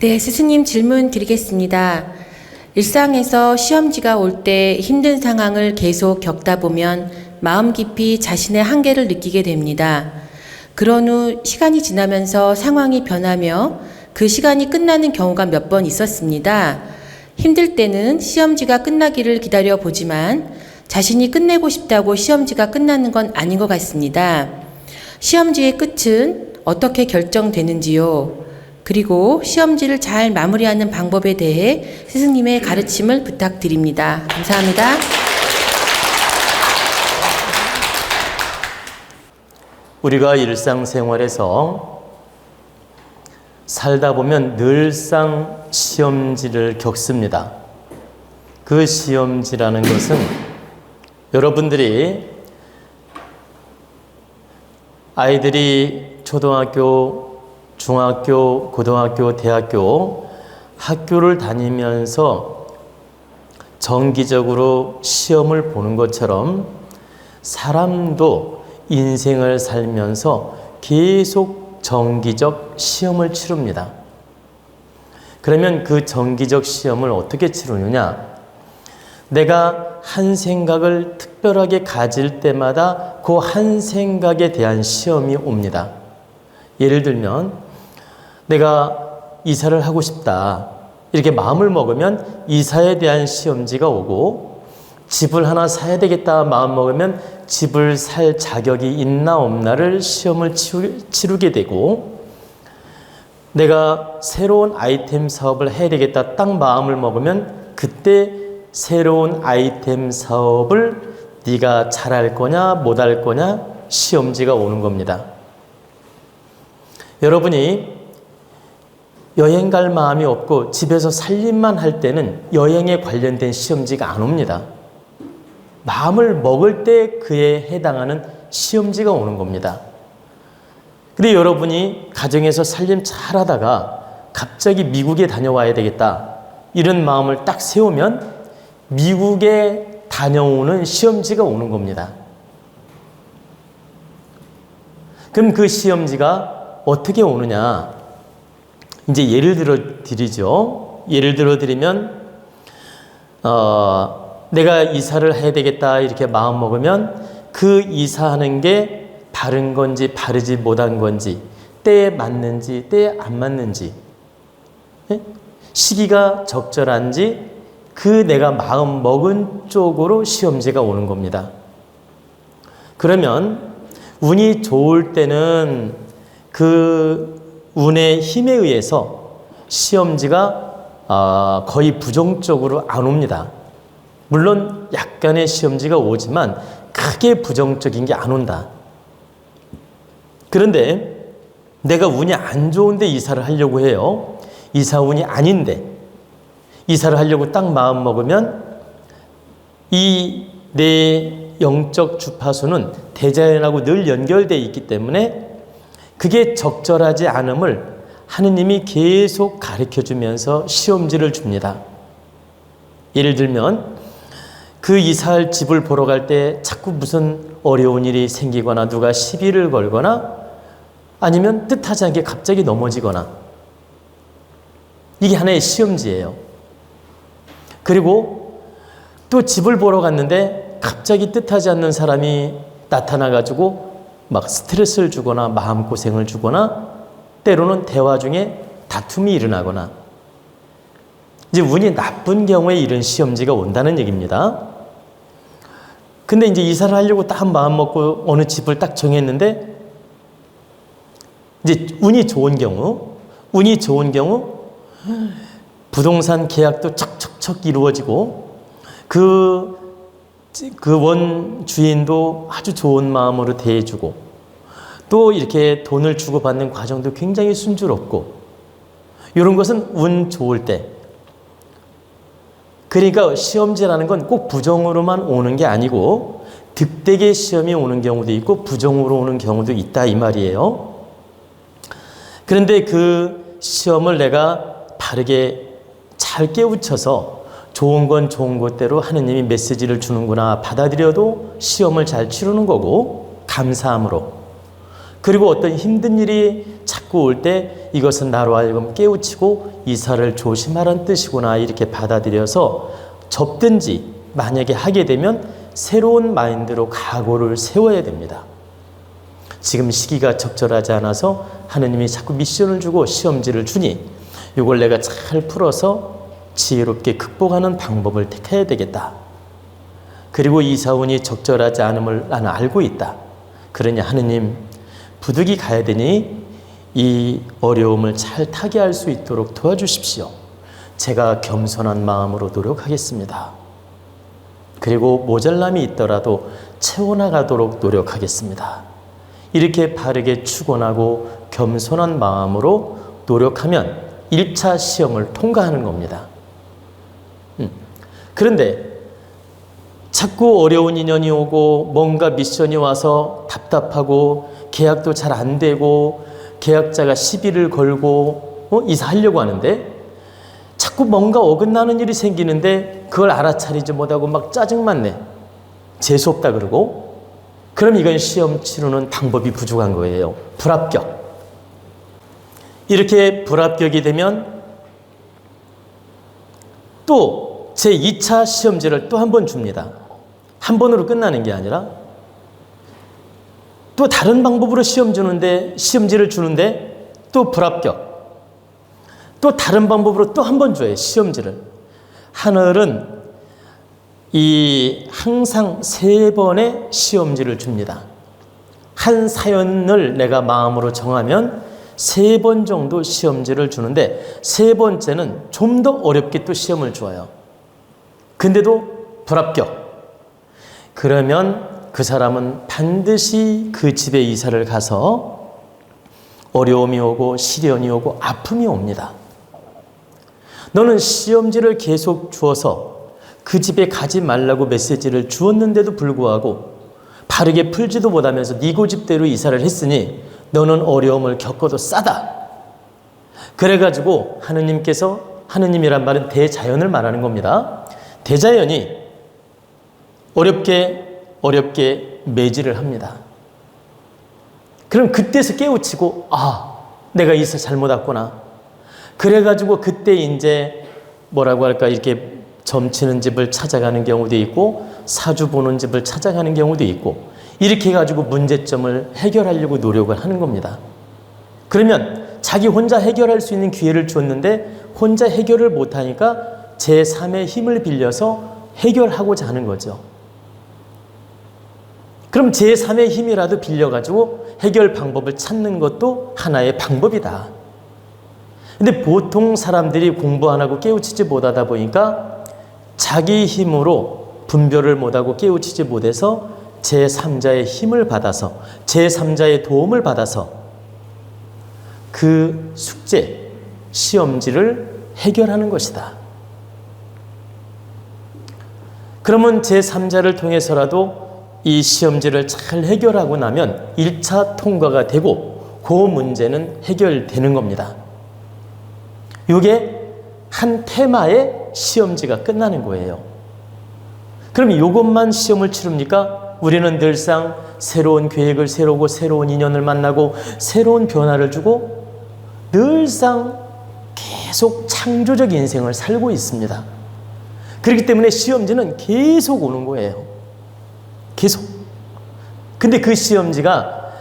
네, 스승님 질문 드리겠습니다. 일상에서 시험지가 올 때 힘든 상황을 계속 겪다 보면 마음 깊이 자신의 한계를 느끼게 됩니다. 그런 후 시간이 지나면서 상황이 변하며 그 시간이 끝나는 경우가 몇 번 있었습니다. 힘들 때는 시험지가 끝나기를 기다려 보지만 자신이 끝내고 싶다고 시험지가 끝나는 건 아닌 것 같습니다. 시험지의 끝은 어떻게 결정되는지요? 그리고 시험지를 잘 마무리하는 방법에 대해 스승님의 가르침을 부탁드립니다. 감사합니다. 우리가 일상생활에서 살다 보면 늘상 시험지를 겪습니다. 그 시험지라는 것은 여러분들이 아이들이 초등학교, 중학교, 고등학교, 대학교 학교를 다니면서 정기적으로 시험을 보는 것처럼 사람도 인생을 살면서 계속 정기적 시험을 치릅니다. 그러면 그 정기적 시험을 어떻게 치르느냐? 내가 한 생각을 특별하게 가질 때마다 그 한 생각에 대한 시험이 옵니다. 예를 들면 내가 이사를 하고 싶다 이렇게 마음을 먹으면 이사에 대한 시험지가 오고, 집을 하나 사야 되겠다 마음 먹으면 집을 살 자격이 있나 없나를 시험을 치르게 되고, 내가 새로운 아이템 사업을 해야 되겠다 딱 마음을 먹으면 그때 새로운 아이템 사업을 네가 잘할 거냐 못할 거냐 시험지가 오는 겁니다. 여러분이 여행 갈 마음이 없고 집에서 살림만 할 때는 여행에 관련된 시험지가 안 옵니다. 마음을 먹을 때 그에 해당하는 시험지가 오는 겁니다. 근데 여러분이 가정에서 살림 잘 하다가 갑자기 미국에 다녀와야 되겠다 이런 마음을 딱 세우면 미국에 다녀오는 시험지가 오는 겁니다. 그럼 그 시험지가 어떻게 오느냐? 이제 예를 들어 드리죠. 예를 들어 드리면 내가 이사를 해야 되겠다 이렇게 마음 먹으면 그 이사하는 게 바른 건지 바르지 못한 건지, 때에 맞는지 때에 안 맞는지, 시기가 적절한지 그 내가 마음 먹은 쪽으로 시험지가 오는 겁니다. 그러면 운이 좋을 때는 그 운의 힘에 의해서 시험지가 거의 부정적으로 안 옵니다. 물론 약간의 시험지가 오지만 크게 부정적인 게 안 온다. 그런데 내가 운이 안 좋은데 이사를 하려고 해요. 이사 운이 아닌데 이사를 하려고 딱 마음 먹으면 이 내 영적 주파수는 대자연하고 늘 연결되어 있기 때문에 그게 적절하지 않음을 하느님이 계속 가르쳐주면서 시험지를 줍니다. 예를 들면 그 이사할 집을 보러 갈 때 자꾸 무슨 어려운 일이 생기거나 누가 시비를 걸거나 아니면 뜻하지 않게 갑자기 넘어지거나, 이게 하나의 시험지예요. 그리고 또 집을 보러 갔는데 갑자기 뜻하지 않는 사람이 나타나가지고 막 스트레스를 주거나 마음고생을 주거나 때로는 대화 중에 다툼이 일어나거나, 이제 운이 나쁜 경우에 이런 시험지가 온다는 얘기입니다. 근데 이제 이사를 하려고 딱 마음 먹고 어느 집을 딱 정했는데 이제 운이 좋은 경우 부동산 계약도 척척척 이루어지고 그 원 주인도 아주 좋은 마음으로 대해주고 또 이렇게 돈을 주고받는 과정도 굉장히 순조롭고, 이런 것은 운 좋을 때. 그러니까 시험지라는 건 꼭 부정으로만 오는 게 아니고 득되게 시험이 오는 경우도 있고 부정으로 오는 경우도 있다 이 말이에요. 그런데 그 시험을 내가 바르게 잘 깨우쳐서 좋은 건 좋은 것대로 하느님이 메시지를 주는구나 받아들여도 시험을 잘 치르는 거고, 감사함으로. 그리고 어떤 힘든 일이 자꾸 자꾸 올 때 이것은 나로 하여금 깨우치고 이사를 조심하라는 뜻이구나 이렇게 받아들여서 접든지 만약에 하게 되면 새로운 마인드로 각오를 세워야 됩니다. 지금 시기가 적절하지 않아서 하느님이 자꾸 미션을 주고 시험지를 주니 이걸 내가 잘 풀어서 지혜롭게 극복하는 방법을 택해야 되겠다. 그리고 이사운이 적절하지 않음을 나는 알고 있다. 그러니 하느님 부득이 가야 되니 이 어려움을 잘 타개할 수 있도록 도와주십시오. 제가 겸손한 마음으로 노력하겠습니다. 그리고 모자람이 있더라도 채워나가도록 노력하겠습니다. 이렇게 바르게 축원하고 겸손한 마음으로 노력하면 1차 시험을 통과하는 겁니다. 그런데 자꾸 어려운 인연이 오고 뭔가 미션이 와서 답답하고 계약도 잘 안 되고 계약자가 시비를 걸고 이사하려고 하는데 자꾸 뭔가 어긋나는 일이 생기는데 그걸 알아차리지 못하고 막 짜증만 내. 재수없다 그러고 그럼 이건 시험 치르는 방법이 부족한 거예요. 불합격. 이렇게 불합격이 되면 또 제2차 시험지를 또 한 번 줍니다. 한 번으로 끝나는 게 아니라 또 다른 방법으로 시험지를 주는데 또 불합격. 또 다른 방법으로 또 한 번 줘요. 시험지를. 하늘은 항상 3번의 시험지를 줍니다. 한 사연을 내가 마음으로 정하면 3번 정도 시험지를 주는데 3번째는 좀 더 어렵게 또 시험을 줘요. 근데도 불합격. 그러면 그 사람은 반드시 그 집에 이사를 가서 어려움이 오고 시련이 오고 아픔이 옵니다. 너는 시험지를 계속 주어서 그 집에 가지 말라고 메시지를 주었는데도 불구하고 바르게 풀지도 못하면서 네 고집대로 이사를 했으니 너는 어려움을 겪어도 싸다. 그래가지고 하느님이란 말은 대자연을 말하는 겁니다. 대자연이 어렵게 매질을 합니다. 그럼 그때서 깨우치고 내가 이사 잘못 왔구나. 그래가지고 그때 이제 이렇게 점치는 집을 찾아가는 경우도 있고 사주 보는 집을 찾아가는 경우도 있고 이렇게 해가지고 문제점을 해결하려고 노력을 하는 겁니다. 그러면 자기 혼자 해결할 수 있는 기회를 줬는데 혼자 해결을 못하니까 제3의 힘을 빌려서 해결하고자 하는 거죠. 그럼 제3의 힘이라도 빌려가지고 해결 방법을 찾는 것도 하나의 방법이다. 근데 보통 사람들이 공부 안 하고 깨우치지 못하다 보니까 자기 힘으로 분별을 못하고 깨우치지 못해서 제3자의 힘을 받아서 제3자의 도움을 받아서 그 숙제, 시험지를 해결하는 것이다. 그러면 제3자를 통해서라도 이 시험지를 잘 해결하고 나면 1차 통과가 되고 그 문제는 해결되는 겁니다. 이게 한 테마의 시험지가 끝나는 거예요. 그럼 이것만 시험을 치릅니까? 우리는 늘상 새로운 계획을 세우고 새로운 인연을 만나고 새로운 변화를 주고 늘상 계속 창조적 인생을 살고 있습니다. 그렇기 때문에 시험지는 계속 오는 거예요. 계속. 근데 그 시험지가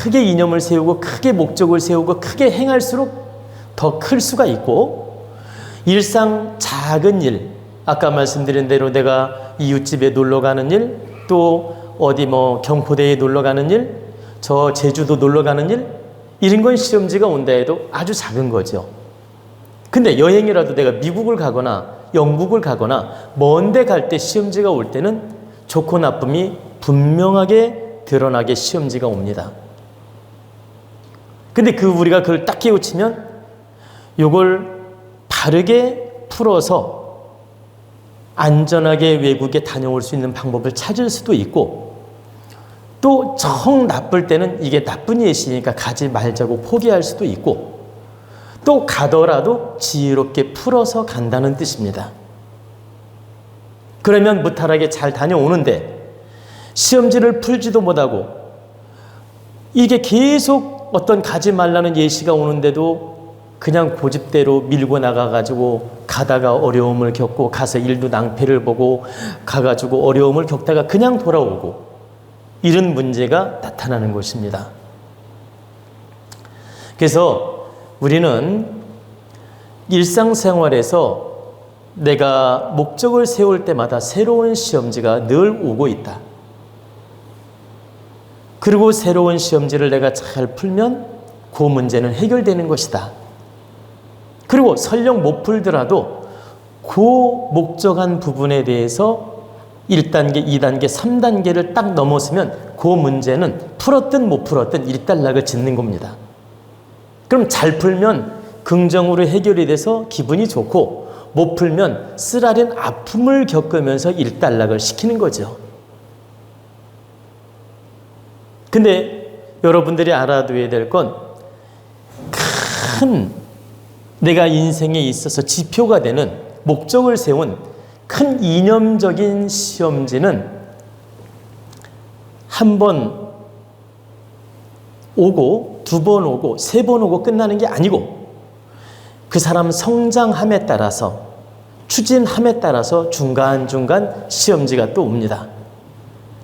크게 이념을 세우고 크게 목적을 세우고 크게 행할수록 더 클 수가 있고 일상 작은 일, 아까 말씀드린 대로 내가 이웃집에 놀러 가는 일, 또 어디 경포대에 놀러 가는 일, 저 제주도 놀러 가는 일, 이런 건 시험지가 온다 해도 아주 작은 거죠. 근데 여행이라도 내가 미국을 가거나 영국을 가거나 먼데 갈 때 시험지가 올 때는 좋고 나쁨이 분명하게 드러나게 시험지가 옵니다. 근데 우리가 그걸 딱 깨우치면 이걸 바르게 풀어서 안전하게 외국에 다녀올 수 있는 방법을 찾을 수도 있고 또 정 나쁠 때는 이게 나쁜 예시니까 가지 말자고 포기할 수도 있고 또 가더라도 지혜롭게 풀어서 간다는 뜻입니다. 그러면 무탈하게 잘 다녀오는데 시험지를 풀지도 못하고 이게 계속 어떤 가지 말라는 예시가 오는데도 그냥 고집대로 밀고 나가가지고 가다가 어려움을 겪고 가서 일도 낭패를 보고 가가지고 어려움을 겪다가 그냥 돌아오고 이런 문제가 나타나는 것입니다. 그래서 우리는 일상생활에서 내가 목적을 세울 때마다 새로운 시험지가 늘 오고 있다. 그리고 새로운 시험지를 내가 잘 풀면 그 문제는 해결되는 것이다. 그리고 설령 못 풀더라도 그 목적한 부분에 대해서 1단계, 2단계, 3단계를 딱 넘었으면 그 문제는 풀었든 못 풀었든 일단락을 짓는 겁니다. 그럼 잘 풀면 긍정으로 해결이 돼서 기분이 좋고 못 풀면 쓰라린 아픔을 겪으면서 일단락을 시키는 거죠. 근데 여러분들이 알아둬야 될 건 큰 내가 인생에 있어서 지표가 되는 목적을 세운 큰 이념적인 시험지는 한 번 오고 두 번 오고 세 번 오고 끝나는 게 아니고 그 사람 성장함에 따라서 추진함에 따라서 중간중간 시험지가 또 옵니다.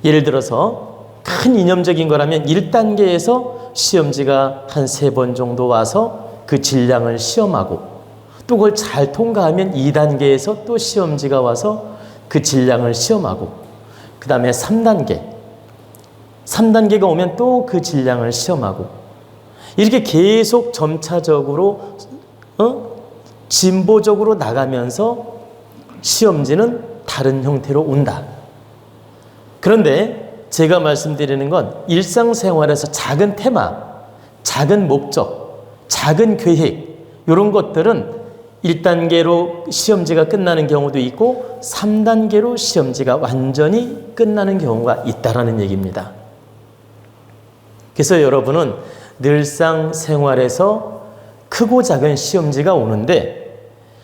예를 들어서 큰 이념적인 거라면 1단계에서 시험지가 한 3번 정도 와서 그 질량을 시험하고 또 그걸 잘 통과하면 2단계에서 또 시험지가 와서 그 질량을 시험하고 그 다음에 3단계가 오면 또 그 질량을 시험하고 이렇게 계속 점차적으로 진보적으로 나가면서 시험지는 다른 형태로 온다. 그런데 제가 말씀드리는 건 일상생활에서 작은 테마, 작은 목적, 작은 계획 이런 것들은 1단계로 시험지가 끝나는 경우도 있고 3단계로 시험지가 완전히 끝나는 경우가 있다라는 얘기입니다. 그래서 여러분은 늘상 생활에서 크고 작은 시험지가 오는데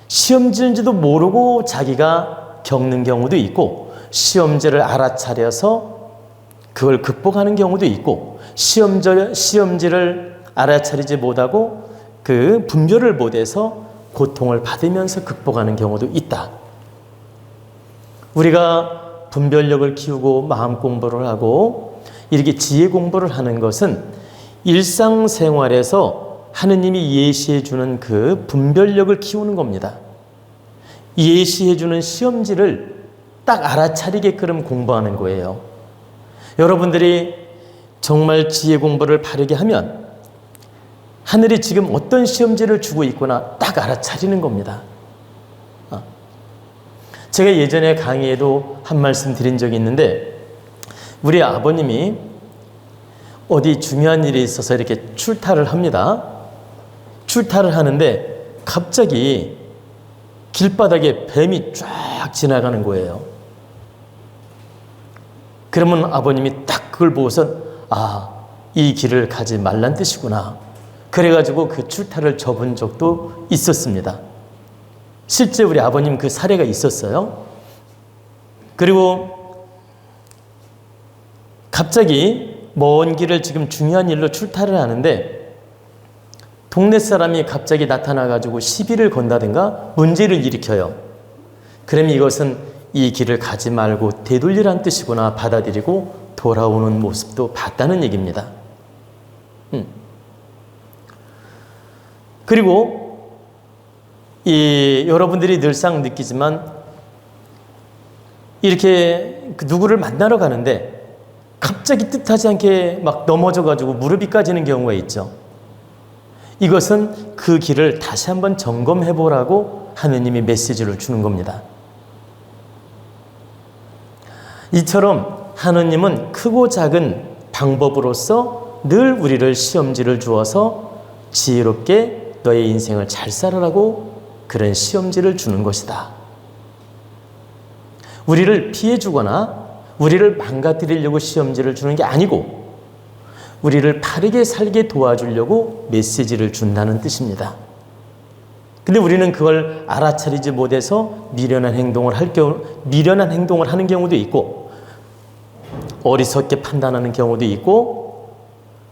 시험지인지도 모르고 자기가 겪는 경우도 있고 시험지를 알아차려서 그걸 극복하는 경우도 있고 시험지를 알아차리지 못하고 그 분별을 못해서 고통을 받으면서 극복하는 경우도 있다. 우리가 분별력을 키우고 마음 공부를 하고 이렇게 지혜 공부를 하는 것은 일상생활에서 하느님이 예시해 주는 그 분별력을 키우는 겁니다. 예시해 주는 시험지를 딱 알아차리게끔 공부하는 거예요. 여러분들이 정말 지혜 공부를 바르게 하면 하늘이 지금 어떤 시험지를 주고 있구나 딱 알아차리는 겁니다. 제가 예전에 강의에도 한 말씀 드린 적이 있는데 우리 아버님이 어디 중요한 일이 있어서 이렇게 출타를 합니다. 출타를 하는데 갑자기 길바닥에 뱀이 쫙 지나가는 거예요. 그러면 아버님이 딱 그걸 보고서 이 길을 가지 말란 뜻이구나. 그래가지고 그 출타를 접은 적도 있었습니다. 실제 우리 아버님 그 사례가 있었어요. 그리고 갑자기 먼 길을 지금 중요한 일로 출타를 하는데 동네 사람이 갑자기 나타나가지고 시비를 건다든가 문제를 일으켜요. 그러면 이것은 이 길을 가지 말고 되돌리란 뜻이구나 받아들이고 돌아오는 모습도 봤다는 얘기입니다. 그리고 여러분들이 늘상 느끼지만 이렇게 누구를 만나러 가는데 갑자기 뜻하지 않게 막 넘어져가지고 무릎이 까지는 경우가 있죠. 이것은 그 길을 다시 한번 점검해보라고 하느님이 메시지를 주는 겁니다. 이처럼 하느님은 크고 작은 방법으로서 늘 우리를 시험지를 주어서 지혜롭게 너의 인생을 잘 살아라고 그런 시험지를 주는 것이다. 우리를 피해주거나 우리를 망가뜨리려고 시험지를 주는 게 아니고 우리를 바르게 살게 도와주려고 메시지를 준다는 뜻입니다. 근데 우리는 그걸 알아차리지 못해서 미련한 행동을 하는 경우도 있고 어리석게 판단하는 경우도 있고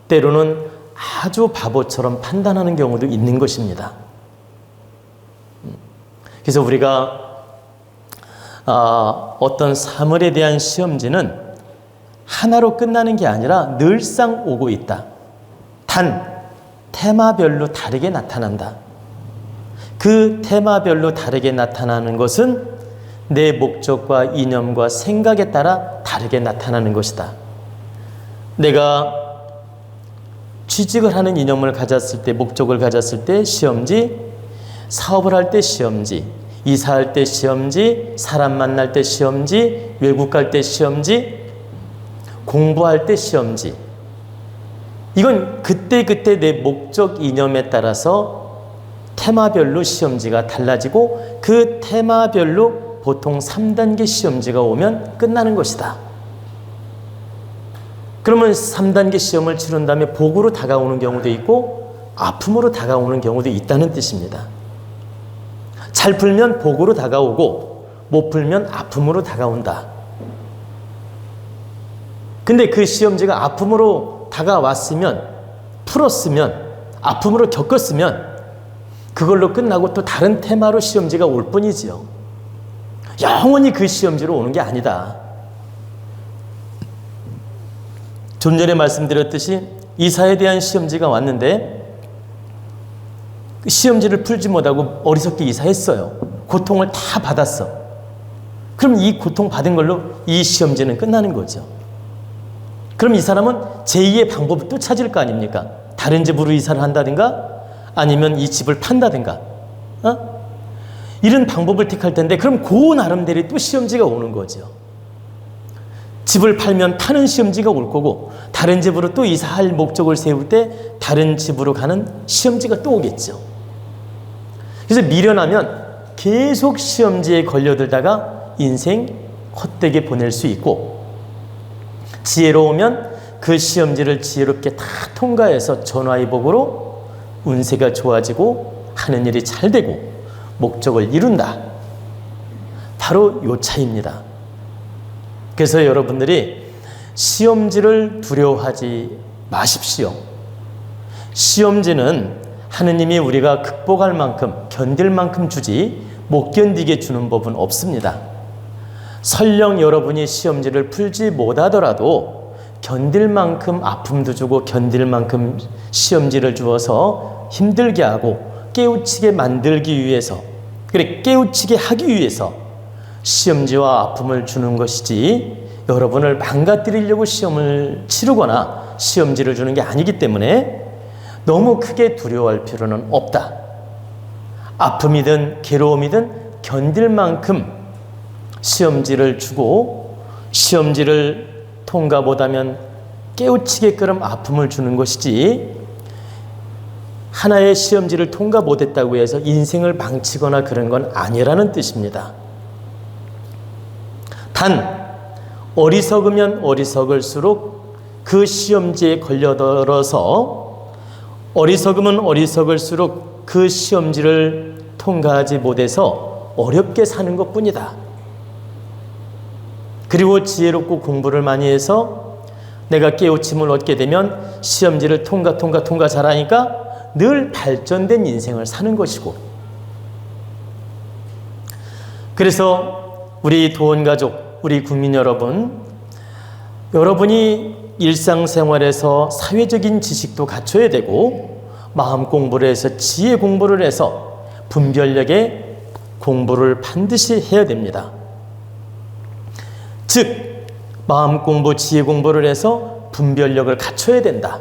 때로는 아주 바보처럼 판단하는 경우도 있는 것입니다. 그래서 우리가 어떤 사물에 대한 시험지는 하나로 끝나는 게 아니라 늘상 오고 있다. 단 테마별로 다르게 나타난다. 그 테마별로 다르게 나타나는 것은 내 목적과 이념과 생각에 따라 다르게 나타나는 것이다. 내가 취직을 하는 이념을 가졌을 때, 목적을 가졌을 때 시험지, 사업을 할 때 시험지, 이사할 때 시험지, 사람 만날 때 시험지, 외국 갈 때 시험지, 공부할 때 시험지. 이건 그때그때 내 목적 이념에 따라서 테마별로 시험지가 달라지고 그 테마별로 보통 3단계 시험지가 오면 끝나는 것이다. 그러면 3단계 시험을 치른 다음에 복으로 다가오는 경우도 있고 아픔으로 다가오는 경우도 있다는 뜻입니다. 잘 풀면 복으로 다가오고 못 풀면 아픔으로 다가온다. 근데 그 시험지가 아픔으로 다가왔으면, 풀었으면, 아픔으로 겪었으면 그걸로 끝나고 또 다른 테마로 시험지가 올 뿐이지요. 영원히 그 시험지로 오는 게 아니다. 좀 전에 말씀드렸듯이 이사에 대한 시험지가 왔는데 그 시험지를 풀지 못하고 어리석게 이사했어요. 고통을 다 받았어. 그럼 이 고통 받은 걸로 이 시험지는 끝나는 거죠. 그럼 이 사람은 제2의 방법을 또 찾을 거 아닙니까? 다른 집으로 이사를 한다든가 아니면 이 집을 판다든가 이런 방법을 택할 텐데 그럼 그 나름대로 또 시험지가 오는 거죠. 집을 팔면 파는 시험지가 올 거고 다른 집으로 또 이사할 목적을 세울 때 다른 집으로 가는 시험지가 또 오겠죠. 그래서 미련하면 계속 시험지에 걸려들다가 인생 헛되게 보낼 수 있고 지혜로우면 그 시험지를 지혜롭게 다 통과해서 전화위복으로 운세가 좋아지고 하는 일이 잘 되고 목적을 이룬다. 바로 요 차이입니다. 그래서 여러분들이 시험지를 두려워하지 마십시오. 시험지는 하느님이 우리가 극복할 만큼, 견딜 만큼 주지 못 견디게 주는 법은 없습니다. 설령 여러분이 시험지를 풀지 못하더라도 견딜 만큼 아픔도 주고 견딜 만큼 시험지를 주어서 힘들게 하고 깨우치게 만들기 위해서, 그래 깨우치게 하기 위해서 시험지와 아픔을 주는 것이지 여러분을 망가뜨리려고 시험을 치르거나 시험지를 주는 게 아니기 때문에 너무 크게 두려워할 필요는 없다. 아픔이든 괴로움이든 견딜 만큼 시험지를 주고 시험지를 통과 못하면 깨우치게끔 아픔을 주는 것이지 하나의 시험지를 통과 못했다고 해서 인생을 망치거나 그런 건 아니라는 뜻입니다. 단 어리석으면 어리석을수록 그 시험지에 걸려들어서 어리석으면 어리석을수록 그 시험지를 통과하지 못해서 어렵게 사는 것뿐이다. 그리고 지혜롭고 공부를 많이 해서 내가 깨우침을 얻게 되면 시험지를 통과 잘하니까 늘 발전된 인생을 사는 것이고, 그래서 우리 도원가족, 우리 국민 여러분, 여러분이 일상생활에서 사회적인 지식도 갖춰야 되고 마음 공부를 해서 지혜 공부를 해서 분별력의 공부를 반드시 해야 됩니다. 즉 마음 공부, 지혜 공부를 해서 분별력을 갖춰야 된다.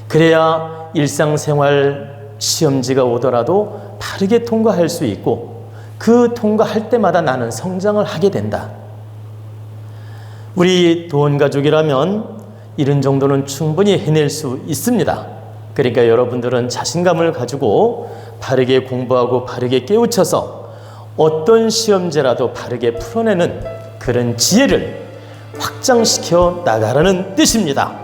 그래야 일상생활 시험지가 오더라도 바르게 통과할 수 있고 그 통과할 때마다 나는 성장을 하게 된다. 우리 도원가족이라면 이런 정도는 충분히 해낼 수 있습니다. 그러니까 여러분들은 자신감을 가지고 바르게 공부하고 바르게 깨우쳐서 어떤 시험지라도 바르게 풀어내는 그런 지혜를 확장시켜 나가라는 뜻입니다.